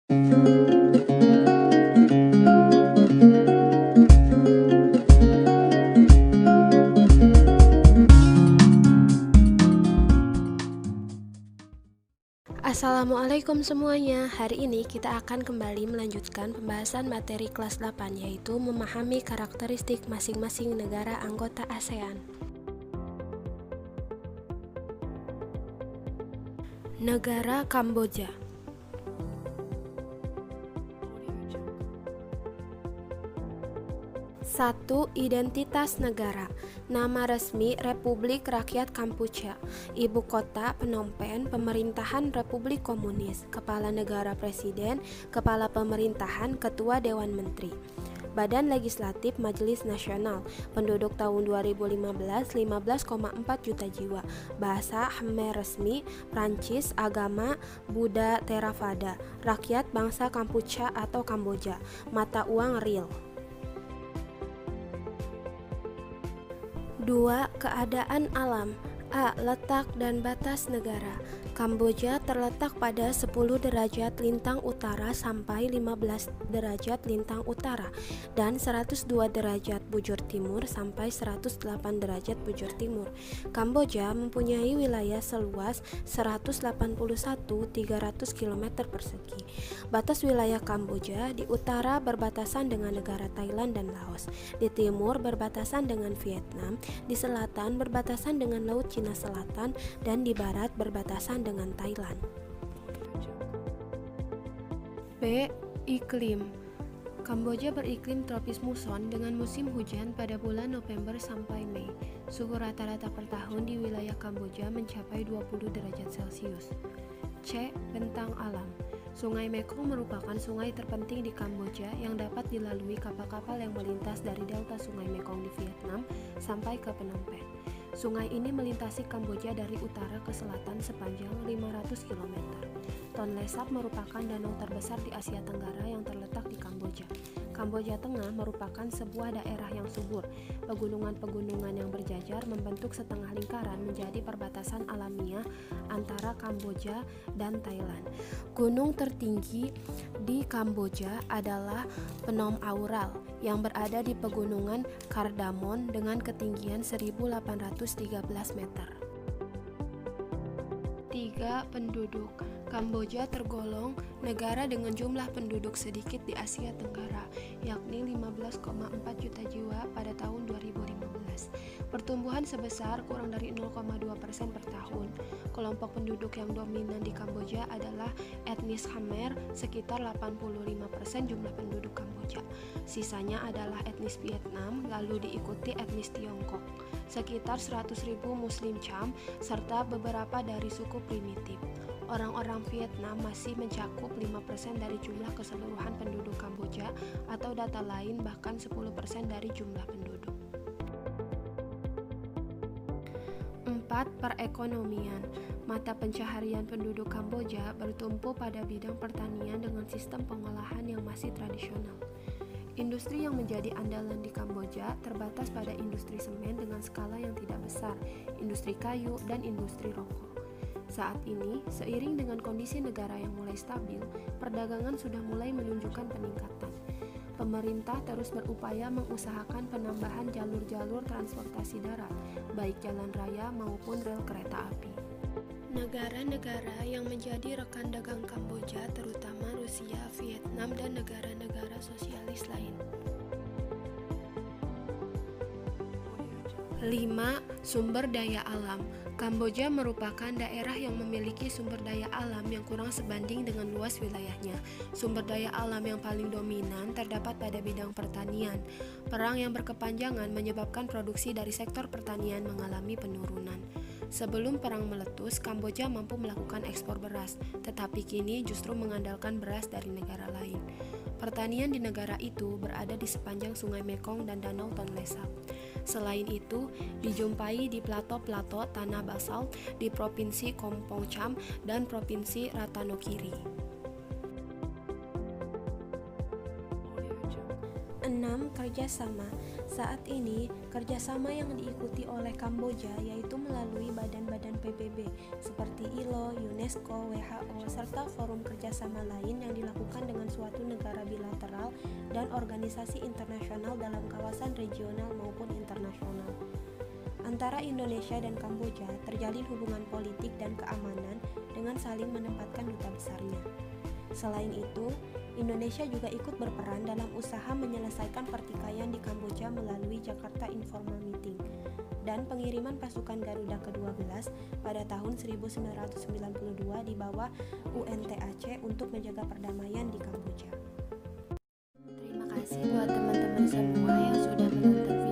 Assalamualaikum semuanya. Hari ini kita akan kembali melanjutkan pembahasan materi kelas 8, yaitu memahami karakteristik masing-masing negara anggota ASEAN. Negara Kamboja. 1. Identitas negara. Nama resmi Republik Rakyat Kampuchea. Ibu kota Phnom Penh. Pemerintahan Republik Komunis. Kepala negara Presiden. Kepala pemerintahan Ketua Dewan Menteri. Badan Legislatif Majelis Nasional. Penduduk tahun 2015 15,4 juta jiwa. Bahasa Khmer resmi Prancis. Agama Buddha Theravada. Rakyat bangsa Kampuchea atau Kamboja. Mata uang riel. 2. Keadaan alam. A. Letak dan batas negara. Kamboja terletak pada 10 derajat lintang utara sampai 15 derajat lintang utara dan 102 derajat bujur timur sampai 108 derajat bujur timur. Kamboja mempunyai wilayah seluas 181.300 km persegi. Batas wilayah Kamboja di utara berbatasan dengan negara Thailand dan Laos, di timur berbatasan dengan Vietnam, di selatan berbatasan dengan Laut Cina Selatan, dan di barat berbatasan dengan Thailand. B. Iklim. Kamboja beriklim tropis muson dengan musim hujan pada bulan November sampai Mei. Suhu rata-rata per tahun di wilayah Kamboja mencapai 20 derajat Celcius. C. Bentang alam. Sungai Mekong merupakan sungai terpenting di Kamboja yang dapat dilalui kapal-kapal yang melintas dari delta Sungai Mekong di Vietnam sampai ke Phnom Penh. Sungai ini melintasi Kamboja dari utara ke selatan sepanjang 500 km. Tonle Sap merupakan danau terbesar di Asia Tenggara yang terletak di Kamboja. Kamboja Tengah merupakan sebuah daerah yang subur. Pegunungan-pegunungan yang berjajar membentuk setengah lingkaran menjadi perbatasan alamiah antara Kamboja dan Thailand. Gunung tertinggi di Kamboja adalah Phnom Aural yang berada di pegunungan Cardamom dengan ketinggian 1.813 meter. 3. Penduduk. Kamboja tergolong negara dengan jumlah penduduk sedikit di Asia Tenggara, yakni 15,4 juta jiwa pada tahun 2015. Pertumbuhan sebesar kurang dari 0,2% per tahun. Kelompok penduduk yang dominan di Kamboja adalah etnis Khmer, sekitar 85% jumlah penduduk Kamboja. Sisanya adalah etnis Vietnam, lalu diikuti etnis Tiongkok, sekitar 100.000 Muslim Cham, serta beberapa dari suku primitif. Orang-orang Vietnam masih mencakup 5% dari jumlah keseluruhan penduduk Kamboja, atau data lain bahkan 10% dari jumlah penduduk. 4. Perekonomian. Mata pencaharian penduduk Kamboja bertumpu pada bidang pertanian dengan sistem pengolahan yang masih tradisional. Industri yang menjadi andalan di Kamboja terbatas pada industri semen dengan skala yang tidak besar, industri kayu, dan industri rokok. Saat ini, seiring dengan kondisi negara yang mulai stabil, perdagangan sudah mulai menunjukkan peningkatan. Pemerintah terus berupaya mengusahakan penambahan jalur-jalur transportasi darat, baik jalan raya maupun rel kereta api. Negara-negara yang menjadi rekan dagang Kamboja terutama Rusia, Vietnam, dan negara-negara sosialis lain. 5. Sumber daya alam. Kamboja merupakan daerah yang memiliki sumber daya alam yang kurang sebanding dengan luas wilayahnya. Sumber daya alam yang paling dominan terdapat pada bidang pertanian. Perang yang berkepanjangan menyebabkan produksi dari sektor pertanian mengalami penurunan. Sebelum perang meletus, Kamboja mampu melakukan ekspor beras, tetapi kini justru mengandalkan beras dari negara lain. Pertanian di negara itu berada di sepanjang Sungai Mekong dan Danau Tonle Sap. Selain itu, dijumpai di plato-plato tanah basalt di Provinsi Kompong Cham dan Provinsi Ratanokiri. 6. Kerjasama. Saat ini, kerjasama yang diikuti oleh Kamboja yaitu melalui badan-badan PBB seperti ILO, UNESCO, WHO, serta forum kerjasama lain yang dilakukan suatu negara bilateral dan organisasi internasional dalam kawasan regional maupun internasional. Antara Indonesia dan Kamboja terjalin hubungan politik dan keamanan dengan saling menempatkan duta besarnya. Selain itu, Indonesia juga ikut berperan dalam usaha menyelesaikan pertikaian di Kamboja melalui Jakarta Informal Meeting dan pengiriman pasukan Garuda ke-12 pada tahun 1992 di bawah UNTAC untuk menjaga perdamaian di Kamboja. Terima kasih buat teman-teman semua yang sudah menonton